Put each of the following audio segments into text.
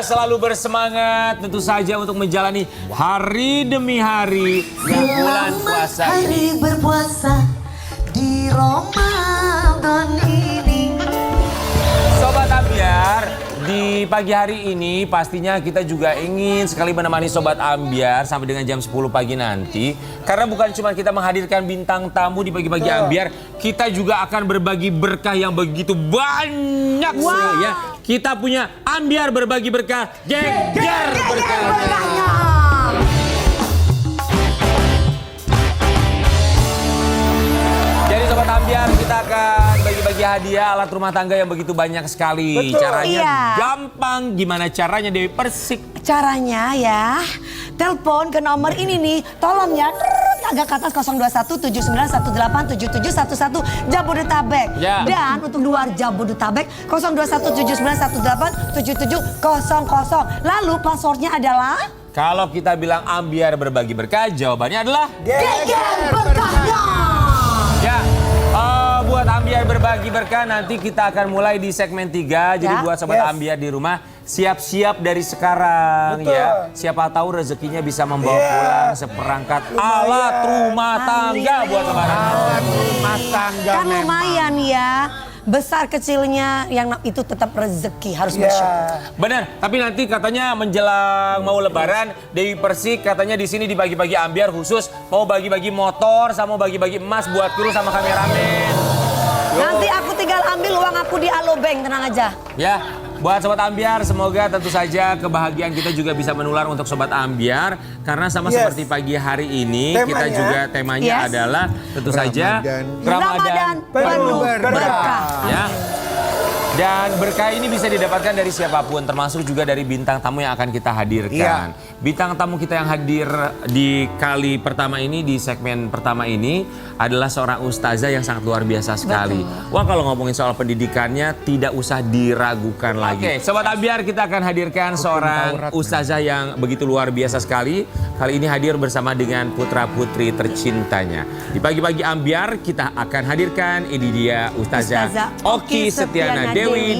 Semoga selalu bersemangat tentu saja untuk menjalani hari demi hari bulan puasa hari ini. berpuasa di Ramadan ini. Sobat Ambyar, di pagi hari ini pastinya kita juga ingin sekali menemani Sobat Ambyar sampai dengan jam 10 pagi nanti. Karena bukan cuma kita menghadirkan bintang tamu di pagi-pagi Ambyar, kita juga akan berbagi berkah yang begitu banyak sekali ya. Kita punya Ambyar berbagi berkah, geger berkahnya. Jadi Sobat Ambyar, kita akan bagi-bagi hadiah alat rumah tangga yang begitu banyak sekali. Betul. Caranya Iya. gampang. Gimana caranya Dewi Persik? Caranya ya, telepon ke nomor ini nih, tolong ya, agak ke atas 02179187711 Jabodetabek. Ya. Dan untuk luar Jabodetabek 02179187700. Lalu passwordnya adalah Kalau kita bilang Ambyar berbagi berkah, jawabannya adalah geger berkahnya. ya. Buat Ambyar berbagi berkah, nanti kita akan mulai di segmen 3. Jadi Ya. buat Sobat Ambyar di rumah, siap-siap dari sekarang. Betul. Ya. Siapa tahu rezekinya bisa membawa pulang seperangkat alat rumah tangga buat lebaran. Alat rumah tangga Kan lumayan ya, besar kecilnya yang itu tetap rezeki, harus bersyukur. Benar, tapi nanti katanya menjelang mau lebaran, Dewi Persik katanya di sini dibagi-bagi Ambyar khusus mau bagi-bagi motor sama bagi-bagi emas buat kru sama kameramen. Nanti aku tinggal ambil uang aku di Alobank, tenang aja. Ya, buat Sobat Ambyar, semoga tentu saja kebahagiaan kita juga bisa menular untuk Sobat Ambyar. Karena sama seperti pagi hari ini, kita Temanya. juga temanya Yes. adalah tentu saja Ramadan penuh berkah. Ya. Dan berkah ini bisa didapatkan dari siapapun, termasuk juga dari bintang tamu yang akan kita hadirkan. Bintang tamu kita yang hadir di kali pertama ini, di segmen pertama ini, adalah seorang ustazah yang sangat luar biasa sekali. Wah, kalau ngomongin soal pendidikannya, tidak usah diragukan lagi. Oke, Sobat Ambyar, kita akan hadirkan seorang ustazah yang begitu luar biasa sekali. Kali ini hadir bersama dengan putra-putri tercintanya. Di pagi-pagi Ambyar, kita akan hadirkan, ini dia Ustazah Oki Setiana Dewi,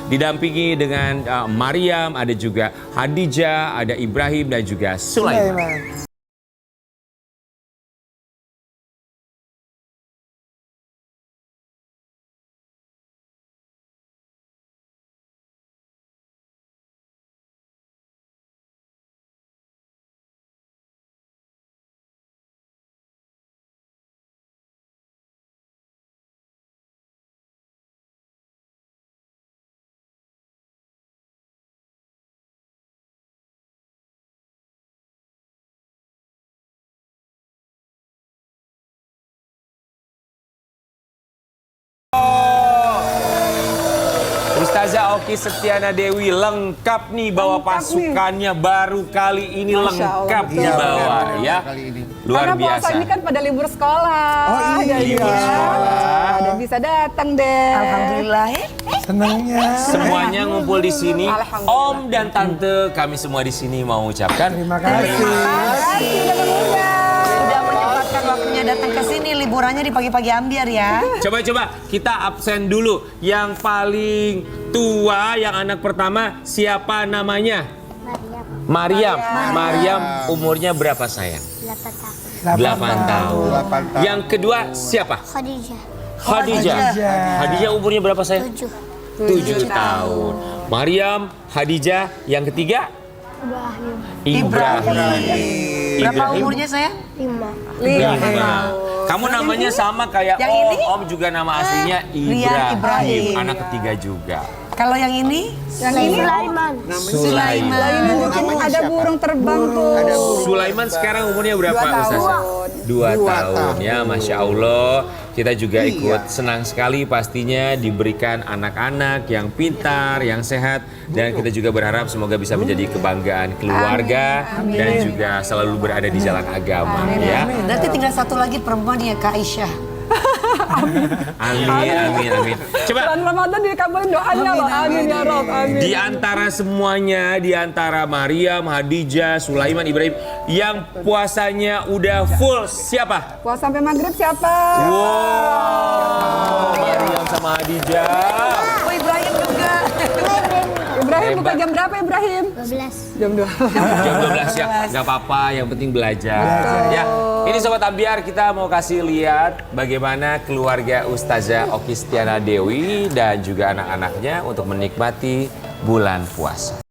didampingi dengan Maryam, ada juga Hadijah, ada Ibrahim dan juga Sulaiman. Ustazah Oki Setiana Dewi lengkap nih bawa pasukannya, baru kali ini lengkap dibawa ya. Luar Karena puasa biasa. ini kan pada libur sekolah. Oh iya, jadi libur ya, sekolah. Ada bisa datang deh. Alhamdulillah ya. Senangnya. Semuanya ngumpul di sini. Alhamdulillah. Om dan Tante, kami semua di sini mau ucapkan Terima kasih. Sudah menyempatkan waktunya datang ke sini, liburannya di pagi-pagi Ambyar ya. Coba kita absen dulu. Yang paling tua, yang anak pertama, siapa namanya? Maryam. Maryam umurnya berapa sayang? 8 tahun. 8 tahun. Yang kedua siapa? Khadijah. Khadijah. Khadijah umurnya berapa sayang? 7 tahun. Maryam, Khadijah, yang ketiga? Ibrahim. Berapa umurnya saya? 5. Kamu namanya sama kayak Yang Om. ini? Om juga nama aslinya Rian Ibrahim. Anak ketiga juga. Kalau yang ini? Yang ini Sulaiman. ada burung terbang tuh. Sulaiman sekarang umurnya berapa 2 Ustaz? tahun. 2 tahun ya, Masya Allah. Kita juga ikut senang sekali pastinya diberikan anak-anak yang pintar, yang sehat. Dan kita juga berharap semoga bisa menjadi kebanggaan keluarga. Dan juga selalu berada di jalan agama ya. Nanti tinggal satu lagi perempuan ya, Kak Aisyah. Amin. Coba Dan Ramadan dikabarin doanya loh. Amin ya Rob. Amin. di antara semuanya, di antara Maryam, Hadijah, Sulaiman, Ibrahim, yang puasanya udah full siapa? Puasa sampai maghrib siapa? Wow, Maryam sama Hadijah. Oh, Ibrahim juga. Ibrahim Ibrahim buka hebat. jam berapa Ibrahim? 12. Jam 2. Jam 12 ya, nggak apa-apa, yang penting belajar. Ya, ini Sobat Ambiar, kita mau kasih lihat bagaimana keluarga Ustazah Oki Setiana Dewi dan juga anak-anaknya untuk menikmati bulan puasa.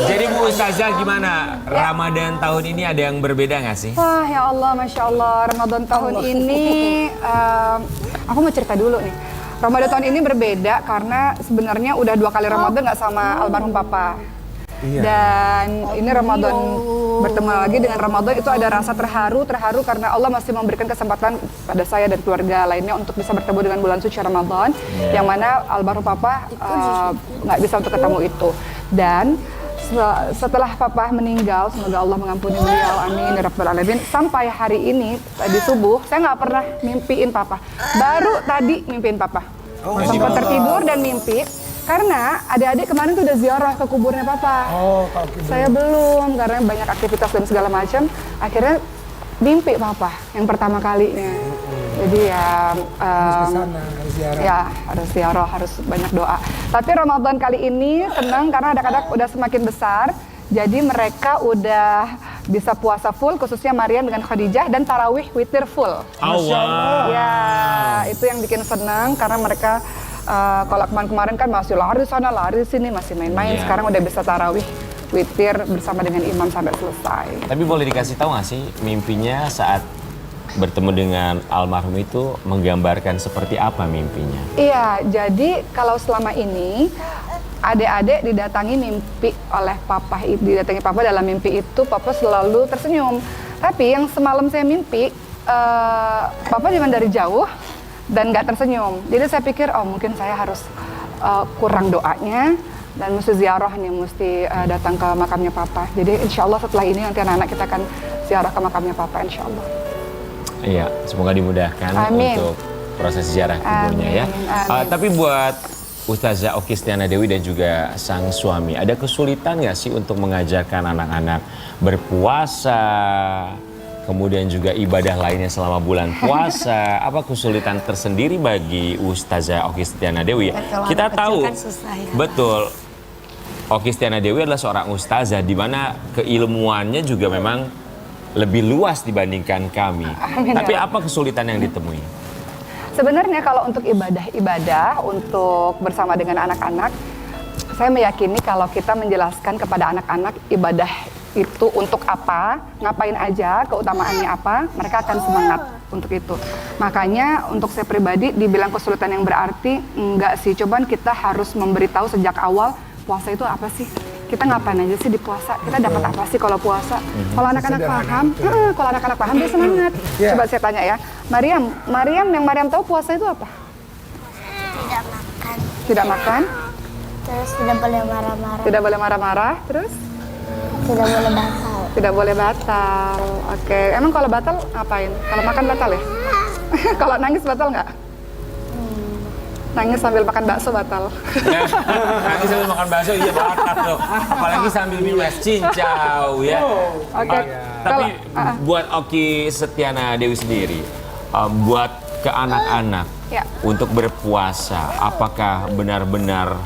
Jadi Bu Ustazah gimana? Ramadan tahun ini ada yang berbeda nggak sih? Wah ya Allah, Masya Allah. Ramadan tahun ini, aku mau cerita dulu nih. Ramadan tahun ini berbeda karena sebenarnya udah 2 kali Ramadan nggak sama almarhum Papa. Dan ini Ramadan bertemu lagi dengan Ramadan itu ada rasa terharu karena Allah masih memberikan kesempatan pada saya dan keluarga lainnya untuk bisa bertemu dengan bulan suci Ramadan, yang mana almarhum Papa nggak bisa untuk ketemu itu. Dan setelah Papa meninggal, semoga Allah mengampuni beliau, amin ya rabbal alamin. Sampai hari ini tadi subuh saya nggak pernah mimpiin Papa. Baru tadi mimpiin Papa. Sempat tertidur dan mimpi. Karena adik-adik kemarin tuh udah ziarah ke kuburnya Papa. Saya belum, karena banyak aktivitas dan segala macam. Akhirnya mimpi Papa yang pertama kalinya. Jadi ya, harus ziarah, harus banyak doa. Tapi Ramadan kali ini senang karena anak-anak udah semakin besar. Jadi mereka udah bisa puasa full, khususnya Maryam dengan Khadijah, dan tarawih witir full. Ya, itu yang bikin senang karena mereka kalau kemarin kan masih lari sana, lari sini, masih main-main. Sekarang udah bisa tarawih witir bersama dengan imam sampai selesai. Tapi boleh dikasih tahu nggak sih mimpinya saat bertemu dengan almarhum itu menggambarkan seperti apa mimpinya? Iya, jadi kalau selama ini adik-adik didatangi mimpi oleh Papa, didatangi Papa dalam mimpi itu Papa selalu tersenyum. Tapi yang semalam saya mimpi, Papa cuma dari jauh dan nggak tersenyum. Jadi saya pikir, oh mungkin saya harus kurang doanya dan mesti ziarah nih, mesti datang ke makamnya Papa. Jadi insya Allah setelah ini nanti anak-anak kita akan ziarah ke makamnya Papa, insya Allah. Iya, semoga dimudahkan untuk proses ziarah kuburnya ya. Tapi buat Ustazah Oki Setiana Dewi dan juga sang suami, ada kesulitan nggak sih untuk mengajarkan anak-anak berpuasa, kemudian juga ibadah lainnya selama bulan puasa? Apa kesulitan tersendiri bagi Ustazah Oki Setiana Dewi? Kita tahu, betul, Oki Setiana Dewi adalah seorang ustazah di mana keilmuannya juga memang lebih luas dibandingkan kami. Tapi apa kesulitan yang ditemui? Sebenarnya kalau untuk ibadah untuk bersama dengan anak-anak, saya meyakini kalau kita menjelaskan kepada anak-anak ibadah itu untuk apa, ngapain aja, keutamaannya apa, mereka akan semangat untuk itu. Makanya untuk saya pribadi dibilang kesulitan yang berarti, enggak sih. Cobaan kita harus memberitahu sejak awal puasa itu apa sih. Kita ngapain aja sih di puasa? Kita dapat apa sih kalau puasa? Kalau anak-anak paham, dia semangat. Coba saya tanya ya, Maryam yang Maryam tahu puasa itu apa? Tidak makan. Tidak makan? Terus tidak boleh marah-marah. Tidak boleh marah-marah, terus? Tidak boleh batal. Tidak boleh batal. Oke, emang kalau batal ngapain? Kalau makan batal ya? Kalau nangis batal nggak? Nangis sambil makan bakso batal. Nangis sambil makan bakso iya batal loh. Apalagi sambil minum es cincau ya. Oke. Tapi buat Oki Setiana Dewi sendiri, buat ke anak-anak untuk berpuasa, apakah benar-benar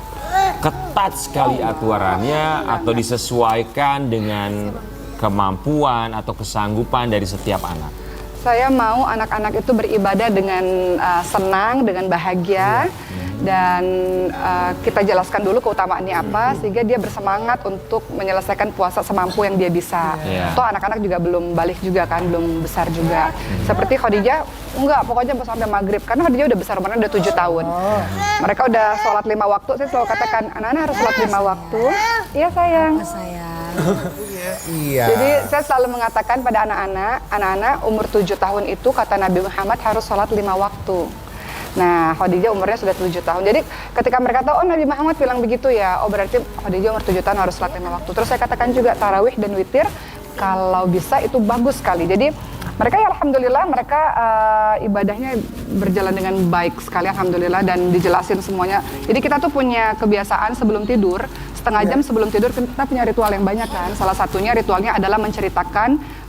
ketat sekali aturannya atau disesuaikan dengan kemampuan atau kesanggupan dari setiap anak? Saya mau anak-anak itu beribadah dengan senang, dengan bahagia. dan kita jelaskan dulu keutamaannya apa sehingga dia bersemangat untuk menyelesaikan puasa semampu yang dia bisa. Toh anak-anak juga belum balik juga kan, belum besar juga. Seperti Khadijah, enggak, pokoknya sampai maghrib karena Khadijah udah besar, udah 7 tahun. Mereka udah sholat 5 waktu. Saya selalu katakan anak-anak harus sholat 5 waktu. Iya sayang. Sayang. Iya. Jadi saya selalu mengatakan pada anak-anak umur 7 tahun itu kata Nabi Muhammad harus sholat 5 waktu. Nah, Khadijah umurnya sudah 7 tahun. Jadi ketika mereka tahu, oh Nabi Muhammad bilang begitu ya, oh berarti Khadijah umur 7 tahun harus sholat 5 waktu. Terus saya katakan juga tarawih dan witir, kalau bisa itu bagus sekali. Jadi mereka ya alhamdulillah mereka ibadahnya berjalan dengan baik sekali alhamdulillah dan dijelasin semuanya. Jadi kita tuh punya kebiasaan sebelum tidur, setengah jam sebelum tidur kita punya ritual yang banyak kan. Salah satunya ritualnya adalah menceritakan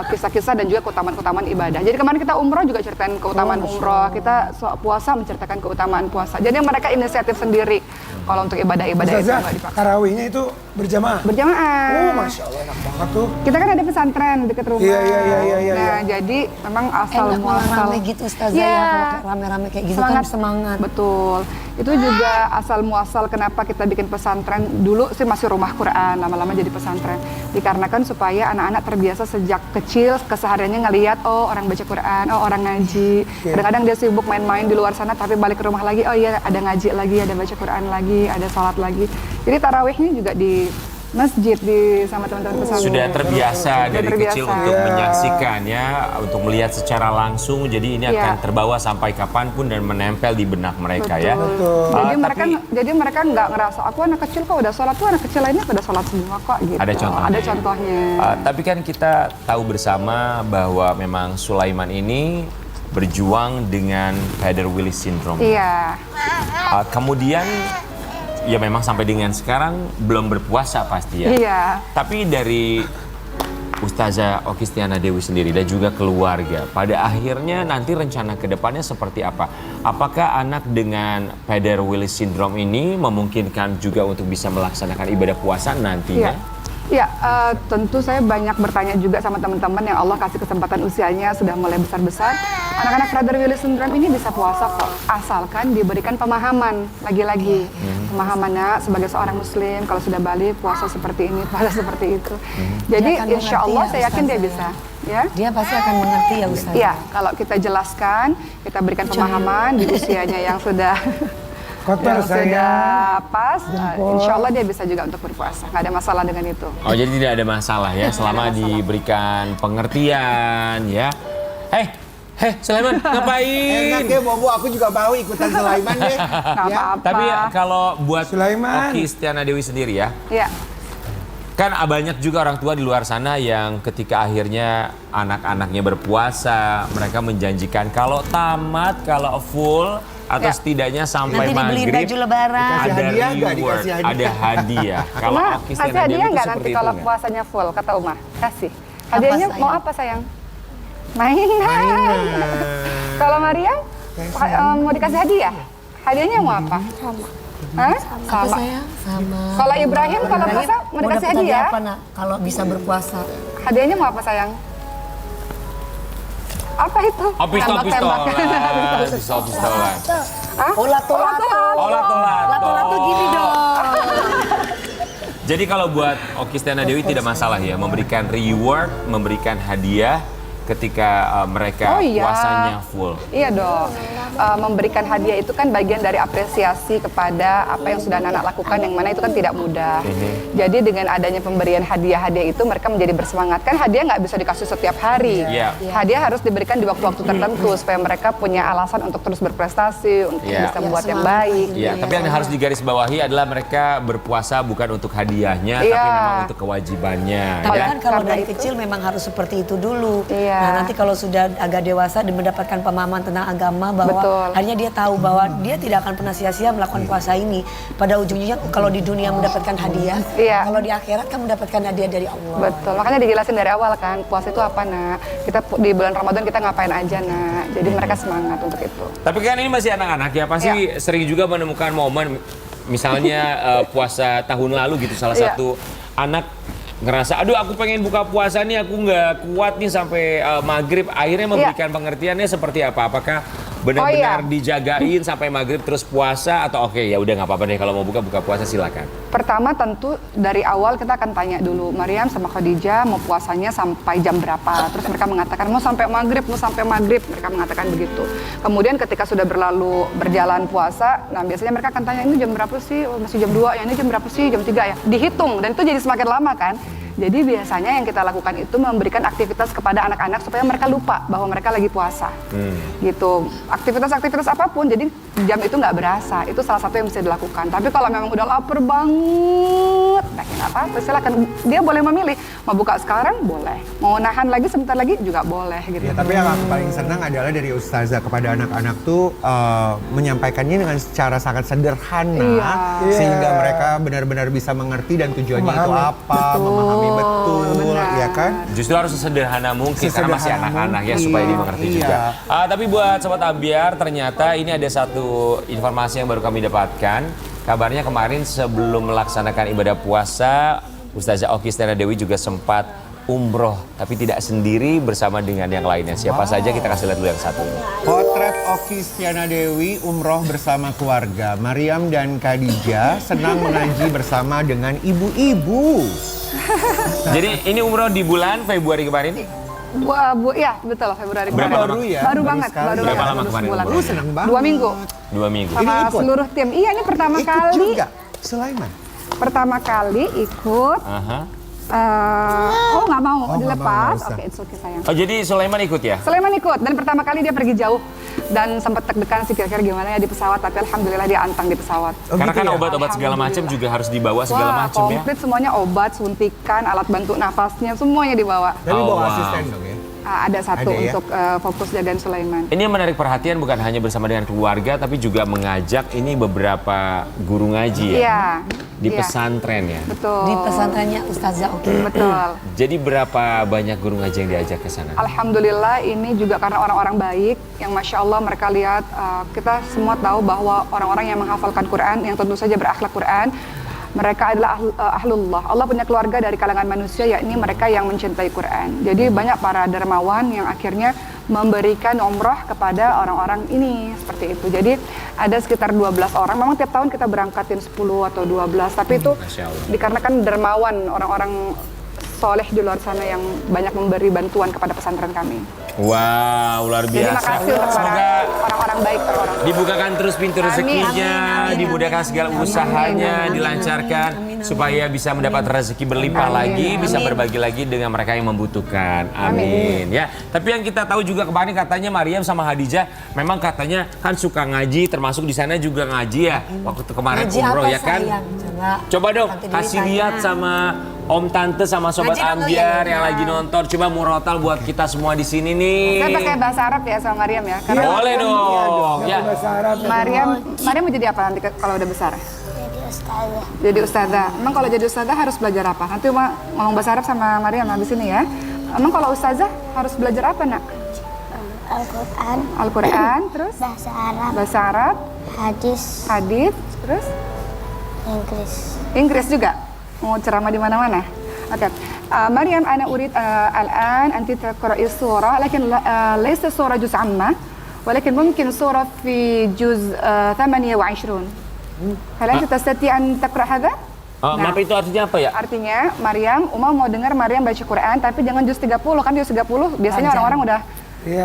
kisah-kisah dan juga keutamaan-keutamaan ibadah. Jadi kemarin kita umroh juga ceritain keutamaan umroh, kita puasa menceritakan keutamaan puasa. Jadi mereka inisiatif sendiri kalau untuk ibadah-ibadah itu nggak dipaksa. Tarawihnya itu berjamaah? Berjamaah. Oh Masya Allah, enak banget tuh. Kita kan ada pesantren dekat rumah. Iya. Nah, jadi memang asal Enak muasal. rame gitu Ustazah ya, kalau kayak rame-rame kayak gitu kan semangat. Betul. Itu juga asal muasal kenapa kita bikin pesantren. Dulu sih masih rumah Quran, lama-lama jadi pesantren. Dikarenakan supaya anak-anak terbiasa sejak kecil kesehariannya ngelihat oh orang baca Quran, oh orang ngaji. Kadang-kadang dia sibuk main-main di luar sana tapi balik ke rumah lagi, oh iya ada ngaji lagi, ada baca Quran lagi, ada sholat lagi. Jadi tarawihnya juga di masjid sama teman-teman pesantren. Sudah terbiasa dari kecil untuk Iya. menyaksikan ya, untuk melihat secara langsung. Jadi ini akan terbawa sampai kapanpun dan menempel di benak mereka ya. Jadi mereka nggak ngerasa aku anak kecil kok udah sholat, tuh anak kecil lainnya udah sholat semua kok gitu. Ada contohnya. Ada contohnya. Tapi kan kita tahu bersama bahwa memang Sulaiman ini berjuang dengan Prader-Willi syndrome. Iya. Kemudian ya memang sampai dengan sekarang belum berpuasa pasti ya. Iya. Tapi dari Ustazah Okistiana Dewi sendiri dan juga keluarga, pada akhirnya nanti rencana ke depannya seperti apa? Apakah anak dengan Prader-Willi syndrome ini memungkinkan juga untuk bisa melaksanakan ibadah puasa nantinya? Ya, tentu saya banyak bertanya juga sama teman-teman yang Allah kasih kesempatan usianya sudah mulai besar-besar. Anak-anak Prader-Willi syndrome ini bisa puasa kok, asalkan diberikan pemahaman. Lagi-lagi, pemahamannya sebagai seorang muslim, kalau sudah balik puasa seperti ini, puasa seperti itu. Jadi akan insya mengerti Allah ya, saya yakin dia Ustazah. bisa. Ya. Dia pasti akan mengerti ya Ustazah. Iya, kalau kita jelaskan, kita berikan pemahaman di usianya yang sudah Kotor yang saya. sudah pas, insya Allah dia bisa juga untuk berpuasa. Nggak ada masalah dengan itu. Oh jadi tidak ada masalah ya selama diberikan pengertian ya. Sulaiman ngapain? Enak ya Bobo, aku juga mau ikutan Sulaiman deh. Nggak apa-apa. Tapi kalau buat Sulaiman. Okistiana Dewi sendiri ya, Iya. kan banyak juga orang tua di luar sana yang ketika akhirnya anak-anaknya berpuasa, mereka menjanjikan kalau tamat, kalau full, atau setidaknya sampai Nanti dibeliin maghrib baju lebaran. Dikasih ada hadiah nggak? reward, Dikasih hadiah. ada hadiah. Kalau Ma, Oki kasih Stiana Dewi hadiah itu nggak seperti nanti itu kalau nggak? puasanya full, kata Uma? Kasih. Hadiahnya sayang? mau apa sayang? Mainan. Kalau Mariam, mau dikasih hadiah? Hadiahnya mau apa? Hah? Apa sayang? Sama. Kalau Ibrahim, kalau puasa mau dikasih dapet hadiah? apa nak? Kalau bisa berpuasa. Hadiahnya mau apa sayang? Apa itu? Oh Tembak-tembakan. pistolan. Hah? Olat-olato. Olat-olato gini dong. Jadi kalau buat Oki Stiana Dewi tidak masalah ya memberikan reward, memberikan hadiah ketika mereka Oh iya. puasanya full. Iya dong. Memberikan hadiah itu kan bagian dari apresiasi kepada apa yang sudah anak-anak lakukan, yang mana itu kan tidak mudah. Jadi dengan adanya pemberian hadiah-hadiah itu mereka menjadi bersemangat. Kan hadiah nggak bisa dikasih setiap hari. Iya. Hadiah harus diberikan di waktu-waktu tertentu supaya mereka punya alasan untuk terus berprestasi, untuk Iya. bisa membuat yang baik. Iya, tapi yang harus digarisbawahi adalah mereka berpuasa bukan untuk hadiahnya, Iya. tapi memang untuk kewajibannya. Tapi ya. kan kalau Karena dari itu- kecil memang harus seperti itu dulu. Iya. Nah nanti kalau sudah agak dewasa dan mendapatkan pemahaman tentang agama bahwa Betul. akhirnya dia tahu bahwa dia tidak akan pernah sia-sia melakukan puasa ini. Pada ujungnya kalau di dunia mendapatkan hadiah, Iya. kalau di akhirat kan mendapatkan hadiah dari Allah. Betul, makanya dijelasin dari awal kan, puasa itu apa nak? Kita di bulan Ramadan kita ngapain aja nak? Jadi mereka semangat untuk itu. Tapi kan ini masih anak-anak ya, pasti sering juga menemukan momen misalnya puasa tahun lalu gitu, salah Iya. satu anak ngerasa, aduh aku pengen buka puasa nih, aku nggak kuat nih sampai maghrib. Akhirnya memberikan pengertiannya seperti apa? Apakah Benar-benar dijagain sampai maghrib terus puasa atau oke ya udah nggak apa-apa deh kalau mau buka puasa silakan. Pertama tentu dari awal kita akan tanya dulu Maryam sama Khadijah mau puasanya sampai jam berapa. Terus mereka mengatakan mau sampai maghrib. Mereka mengatakan begitu. Kemudian ketika sudah berjalan puasa, nah biasanya mereka akan tanya ini jam berapa sih? Oh, masih jam 2 ya, ini jam berapa sih? Jam 3 ya. Dihitung dan itu jadi semakin lama kan. Jadi biasanya yang kita lakukan itu memberikan aktivitas kepada anak-anak supaya mereka lupa bahwa mereka lagi puasa. Gitu. Aktivitas-aktivitas apapun, jadi jam itu nggak berasa. Itu salah satu yang bisa dilakukan. Tapi kalau memang udah lapar banget, nah nggak apa-apa, silakan. Dia boleh memilih. Mau buka sekarang, boleh. Mau nahan lagi sebentar lagi, juga boleh. Gitu. Ya, tapi yang aku paling senang adalah dari Ustazah kepada anak-anak tuh menyampaikannya dengan secara sangat sederhana. Sehingga mereka benar-benar bisa mengerti dan tujuannya itu apa, memahami betul, ya kan? Justru harus sesederhana mungkin karena masih anak-anak ya supaya dimengerti Iya. juga. Tapi buat Sobat Ambiar ternyata ini ada satu informasi yang baru kami dapatkan. Kabarnya kemarin sebelum melaksanakan ibadah puasa, Ustazah Oki Setiana Dewi juga sempat umroh, tapi tidak sendiri bersama dengan yang lainnya. Siapa saja kita kasih lihat dulu yang satu ini. Potret Oki Setiana Dewi umroh bersama keluarga. Maryam dan Khadijah senang mengaji bersama dengan ibu-ibu. Jadi ini umroh di bulan Februari kemarin. Ya betul Februari Berapa kemarin. lama? Ya, Baru banget. sekali. Baru Berapa banget, lama baru kemarin sebulan. umrohnya? Senang banget. 2 minggu. 2 minggu. Sama Ini ikut? seluruh tim. Iya ini pertama Ikut kali. juga, Sulaiman. Pertama kali ikut. Aha. Nggak mau nggak dilepas. mau, nggak usah. Oke, it's okay sayang. Oh jadi Sulaiman ikut ya? Sulaiman ikut dan pertama kali dia pergi jauh dan sempat deg-degan sih kira-kira gimana ya di pesawat, tapi alhamdulillah dia antang di pesawat. Karena gitu kan ya? obat-obat segala macam juga harus dibawa segala Wah, macam ya. komplit semuanya, obat, suntikan, alat bantu nafasnya semuanya dibawa. Tapi Oh, bawa wow. asisten dong ya? Ada satu Ada ya? untuk fokus jagain Sulaiman. Ini yang menarik perhatian bukan hanya bersama dengan keluarga tapi juga mengajak ini beberapa guru ngaji ya. Iya. Di iya, pesantren ya. Betul. Di pesantrennya Ustazah Oki. Betul. Jadi berapa banyak guru ngaji yang diajak ke sana? Alhamdulillah ini juga karena orang-orang baik yang Masya Allah mereka lihat, kita semua tahu bahwa orang-orang yang menghafalkan Quran, yang tentu saja berakhlak Quran, mereka adalah ahlullah. Allah punya keluarga dari kalangan manusia, yakni mereka yang mencintai Quran. Jadi banyak para dermawan yang akhirnya memberikan umroh kepada orang-orang ini, seperti itu. Jadi ada sekitar 12 orang, memang tiap tahun kita berangkatin 10 atau 12, tapi itu Masya Allah. dikarenakan dermawan, orang-orang soleh di luar sana yang banyak memberi bantuan kepada pesantren kami. Wow, luar Jadi biasa. makasih untuk para Semoga orang-orang baik, orang-orang. dibukakan terus pintu rezekinya, dimudahkan segala usahanya, dilancarkan supaya bisa mendapat rezeki berlimpah lagi, bisa berbagi lagi dengan mereka yang membutuhkan. Amin. Ya. Tapi yang kita tahu juga kemarin katanya Maryam sama Khadijah memang katanya kan suka ngaji, termasuk di sana juga ngaji ya. Waktu kemarin Ngaji umroh apa, ya kan. sayang? Coba dong Nanti kasih ditanya. lihat sama Om Tante sama Sobat Ngaji dong, Ambiar iya. yang lagi nonton. Coba murotal buat kita semua di sini nih. Saya pakai bahasa Arab ya sama Maryam ya. Karena Boleh dong. Ya. Bahasa Arab. Maryam mau jadi apa nanti kalau udah besar? Jadi ustazah. Jadi ustazah. Emang kalau jadi ustazah harus belajar apa? Nanti ngomong bahasa Arab sama Maryam habis ini ya. Emang kalau ustazah harus belajar apa nak? Al-Quran, Al-Quran, terus bahasa Arab, bahasa Arab, hadis, hadis, terus Inggris. Inggris juga. Mau ceramah di mana-mana. Oke. Maryam, ana urid الآن أنت تقرأي السورة لكن ليس سورة جزء عامة ولكن ممكن سورة في جزء 28. هل أنت تستطيع أن تقرأ هذا؟ Maaf itu artinya apa ya? Artinya Maryam, Uma mau dengar Maryam baca Quran tapi jangan juz 30 kan juz 30 biasanya orang-orang udah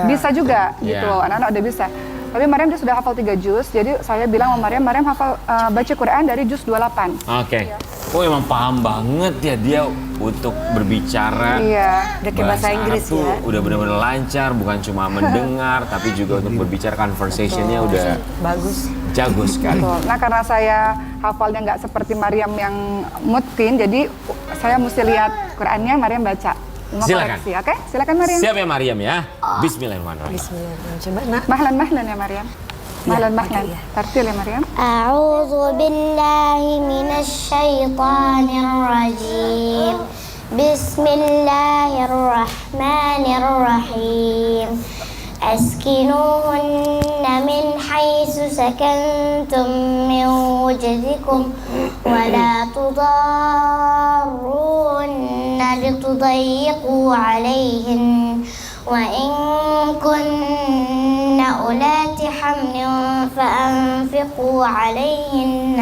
bisa juga gitu, anak-anak udah bisa. Tapi Maryam dia sudah hafal 3 juz, jadi saya bilang sama Maryam hafal baca Quran dari juz 28. Oke. Oh emang paham banget ya dia untuk berbicara. Iya. Udah kayak bahasa Inggris Arab tuh ya. udah benar-benar lancar, bukan cuma mendengar tapi juga untuk berbicara conversationnya udah Bagus. jago sekali. Betul. Nah karena saya hafalnya nggak seperti Maryam yang mutkin, jadi saya mesti lihat Qurannya Maryam baca. Uma Silakan. koreksi, oke? Silakan Maryam. Siap ya Maryam ya? Bismillahirrahmanirrahim. Bismillahirrahmanirrahim. Coba nak. Mahlan ya Maryam. Mahlan. iya. Tartil ya Maryam. أعوذ بالله من الشيطان الرجيم بسم الله الرحمن الرحيم أسكنوهن من حيث سكنتم من وجدكم ولا تضاروهن لتضيقوا عليهن وإن كن أولات حمل فأنفقوا عليهن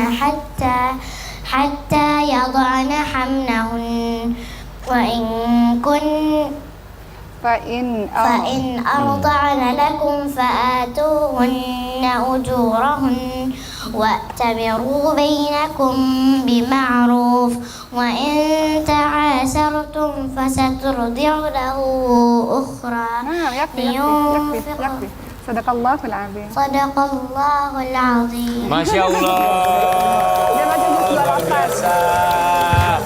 حتى يضعن حملهن فإن أرضعن لكم فآتوهن أجورهن وأتمروا بينكم بمعروف وإن تعاسرتم فسترضع له أخرى yakfi. Sadaqallahul azim. Sadaqallahul azim. Masya Allah. Dia baca juz 28.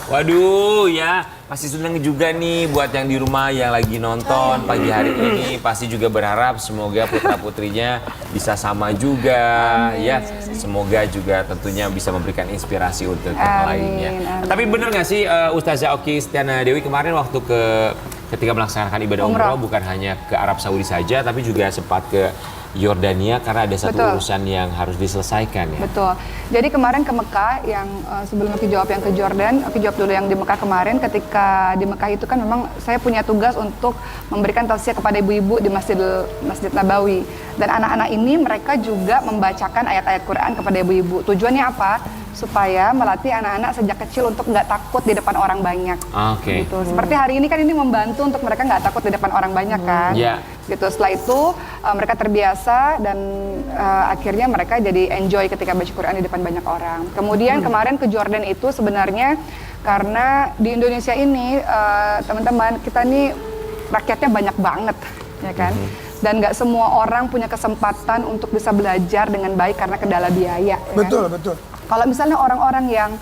Waduh ya, pasti seneng juga nih buat yang di rumah yang lagi nonton pagi hari ini. Pasti juga berharap semoga putra-putrinya bisa sama juga ya. Semoga juga tentunya bisa memberikan inspirasi untuk yang lainnya. Tapi bener nggak sih Ustazah Oki Stiana Dewi kemarin waktu ketika melaksanakan ibadah umroh bukan hanya ke Arab Saudi saja tapi juga sempat ke Yordania karena ada satu urusan yang harus diselesaikan ya. Betul. Jadi kemarin ke Mekah yang sebelum Oki jawab yang ke Jordan, Oki jawab dulu yang di Mekah kemarin. Ketika di Mekah itu kan memang saya punya tugas untuk memberikan tausiah kepada ibu-ibu di Masjid Nabawi. Dan anak-anak ini mereka juga membacakan ayat-ayat Quran kepada ibu-ibu. Tujuannya apa? Supaya melatih anak-anak sejak kecil untuk nggak takut di depan orang banyak. Oke. Gitu. Seperti hari ini kan ini membantu untuk mereka nggak takut di depan orang banyak kan. Iya. Gitu. Setelah itu mereka terbiasa dan akhirnya mereka jadi enjoy ketika baca Quran di depan banyak orang. Kemudian kemarin ke Jordan itu sebenarnya karena di Indonesia ini teman-teman kita nih rakyatnya banyak banget, ya kan? Dan nggak semua orang punya kesempatan untuk bisa belajar dengan baik karena kendala biaya. Betul, kan? betul. Kalau misalnya orang-orang yang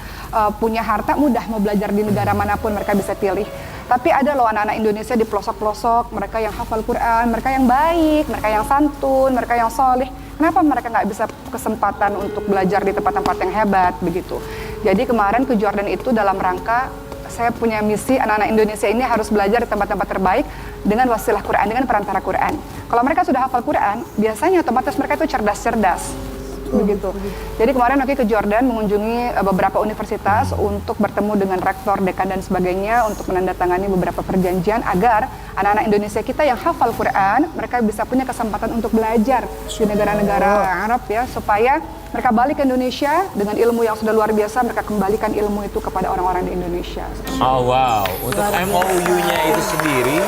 punya harta mudah mau belajar di negara manapun mereka bisa pilih. Tapi ada loh anak-anak Indonesia di pelosok-pelosok, mereka yang hafal Quran, mereka yang baik, mereka yang santun, mereka yang solih. Kenapa mereka nggak bisa kesempatan untuk belajar di tempat-tempat yang hebat begitu? Jadi kemarin ke Jordan itu dalam rangka saya punya misi anak-anak Indonesia ini harus belajar di tempat-tempat terbaik dengan wasilah Quran, dengan perantara Quran. Kalau mereka sudah hafal Quran, biasanya otomatis mereka itu cerdas-cerdas. Begitu. Jadi kemarin Oki ke Jordan mengunjungi beberapa universitas untuk bertemu dengan rektor, dekan dan sebagainya untuk menandatangani beberapa perjanjian agar anak-anak Indonesia kita yang hafal Quran mereka bisa punya kesempatan untuk belajar di negara-negara Arab ya supaya mereka balik ke Indonesia dengan ilmu yang sudah luar biasa mereka kembalikan ilmu itu kepada orang-orang di Indonesia. Oh wow, untuk MOU-nya itu sendiri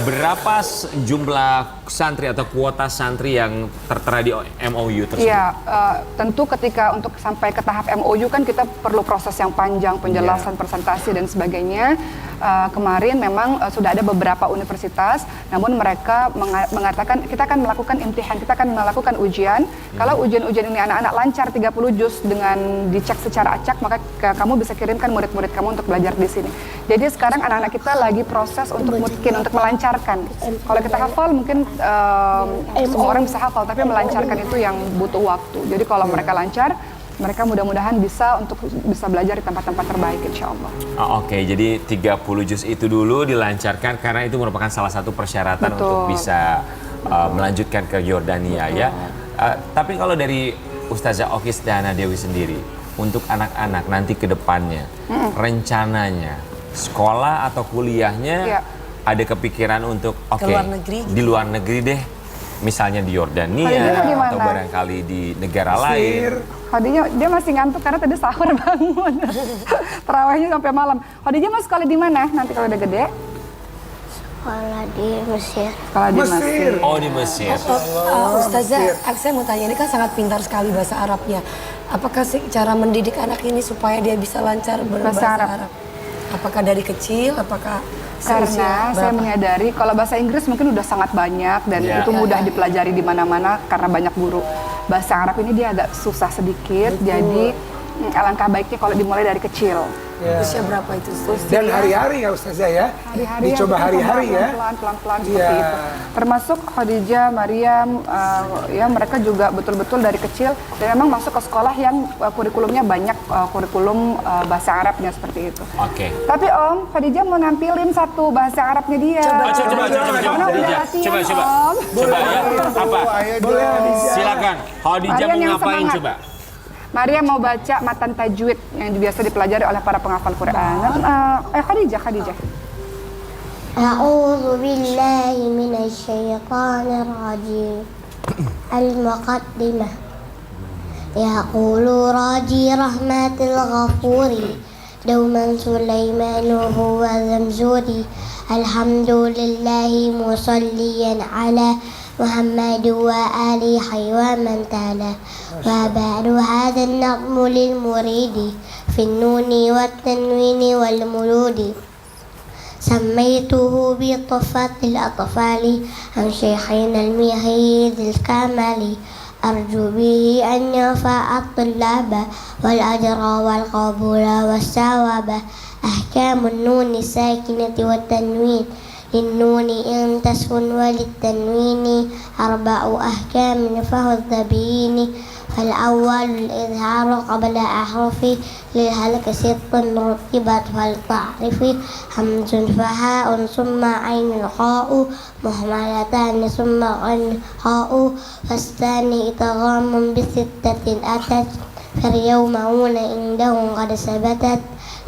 berapa jumlah santri atau kuota santri yang tertera di MOU tersebut? Iya, tentu ketika untuk sampai ke tahap MOU kan kita perlu proses yang panjang, penjelasan, presentasi dan sebagainya. Kemarin memang sudah ada beberapa universitas, namun mereka mengatakan kita akan melakukan imtihan, kita akan melakukan ujian. Kalau ujian-ujian ini anak-anak lancar 30 juz dengan dicek secara acak, maka kamu bisa kirimkan murid-murid kamu untuk belajar di sini. Jadi sekarang anak-anak kita lagi proses untuk untuk melancarkan. Kalau kita hafal mungkin semua orang bisa hafal, tapi melancarkan itu yang butuh waktu. Jadi kalau mereka lancar, mereka mudah-mudahan bisa belajar di tempat-tempat terbaik insya Allah. Oke, jadi 30 juz itu dulu dilancarkan karena itu merupakan salah satu persyaratan untuk bisa melanjutkan ke Yordania ya. Tapi kalau dari Ustazah Oki Stiana Dewi sendiri, untuk anak-anak nanti ke depannya, rencananya sekolah atau kuliahnya ada kepikiran untuk di luar negeri deh, misalnya di Yordania atau barangkali di negara lain. Khadijah dia masih ngantuk karena tadi sahur bangun. Terawihnya sampai malam. Khadijah mau sekolah di mana nanti kalau udah gede? Sekolah di Mesir. Sekolah di Mesir. Oh di Mesir. Ustazah, saya mau tanya, ini kan sangat pintar sekali bahasa Arabnya. Apakah sih cara mendidik anak ini supaya dia bisa lancar berbahasa Arab? Apakah dari kecil? Apakah karena saya menyadari kalau bahasa Inggris mungkin udah sangat banyak dan itu mudah dipelajari di mana-mana karena banyak guru. Bahasa Arab ini dia agak susah sedikit, jadi alangkah baiknya kalau dimulai dari kecil. Usia berapa itu? Dan hari-hari ya Ustazah ya? Hari-hari dicoba hari-hari ya? Pelan-pelan seperti itu. Termasuk Khadijah, Maryam, ya mereka juga betul-betul dari kecil dan memang masuk ke sekolah yang kurikulumnya banyak kurikulum bahasa Arabnya seperti itu. Oke. Tapi Om, Khadijah mau nampilin satu bahasa Arabnya dia. Coba. Karena udah latihan, Coba. Om. Coba ya. Apa? Boleh. Silakan. Khadijah Maryam mau yang ngapain semangat. coba? Maria mau baca matan tajwid yang biasa dipelajari oleh para penghafal Quran. Khadijah. A'udzu billahi minasy syaithanir rajim. المقدمة يقول راجي رحمة الغفور دوما سليمان هو زمزوري الحمد لله مصليا على محمد وآله ومن تلا وبعد هذا النظم للمريد في النون والتنوين والملود سميته بطفة الأطفال عن شيخنا المهيد الكامل أرجو به أن ينفع الطلاب والأجر والقبول والثواب أحكام النون الساكنة والتنوين للنون إن تسكن وللتنوين 4 أحكام فهو الذبين فالأول الإظهار قبل أحرفه للهلك 6 رتبت فالتعرف همز فهاء ثم عين خاء مهملتان ثم غين خاء والثاني إدغام ب6 أتت فاليومون عندهم قد ثبتت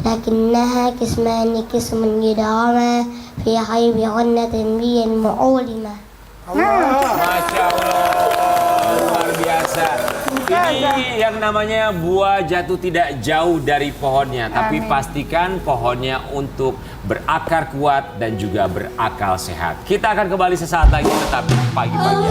لكنها قسمان قسم يدغما في خيب غنة بي المعولمة. Masya Allah, luar biasa. Ini yang namanya buah jatuh tidak jauh dari pohonnya, tapi pastikan pohonnya untuk berakar kuat dan juga berakal sehat. Kita akan kembali sesaat lagi, tetap di pagi-pagi.